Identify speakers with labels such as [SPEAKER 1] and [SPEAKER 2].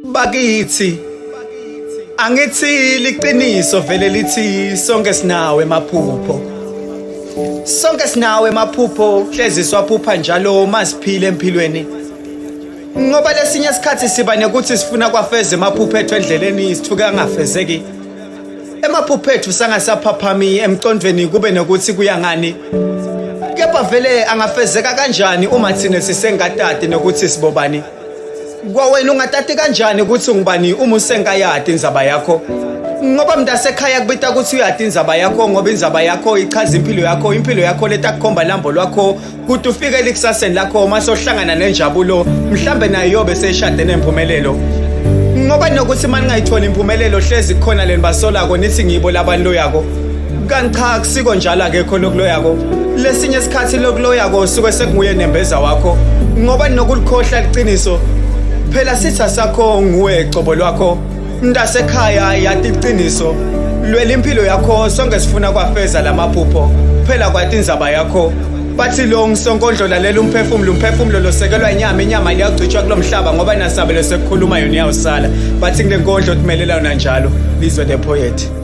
[SPEAKER 1] Bakithi angithi liqiniso vele lithi sonke sinawe emaphupho. Sonke sinawe emaphupho, hlezi swaphupha njalo masiphile empilweni. Ngoba lesinye isikhathi siba nekuthi sifuna kwafeze emaphupho ethu endleleni sithuke angafezeki. Emaphupho ethu sangasaphaphami emcondweni kube nokuthi kuyangani. Kepha vele angafezeka kanjani uma thina sisengatati nokuthi sibobani? Kwawena ungatati kanjani ukuthi ungubani uma usenkayati indzaba yakho? Ngoba mntasekhaya kubita ukuthi uyati indzaba yakho ngoba indzaba yakho ichaza impilo yakho letakukhomba lambo lwakho kuthi ufike elikusaseni lakho masohlangana nenjabulo mhlambe nayo yobe seyishade nempumelelo. Ngoba nokuthi manje ngayithola impumelelo hlezi khona leni basolako nithi ngibo labantu yako. Kanti cha kusiko njalo akekho lokuloyako. Lesinye isikhathi lokuloyako suke sekunguye nembeza wakho. Ngoba nokulikhohla liqiniso phela sitha sakho nguwe ecobo lwakho. Mntasekhaya yati iqiniso lwela impilo yakho sonke sifuna kwafeza lamaphupho phela kwati indzaba yakho. Bathi lo ngisonkondlo lalela umphefumulo losekelwa inyama liyagcitshwa kulomhlaba ngoba nasabelo sekukhuluma yona iyawusala. Bathi kulenkondlo thimelela yona njalo Lizwe the Poet.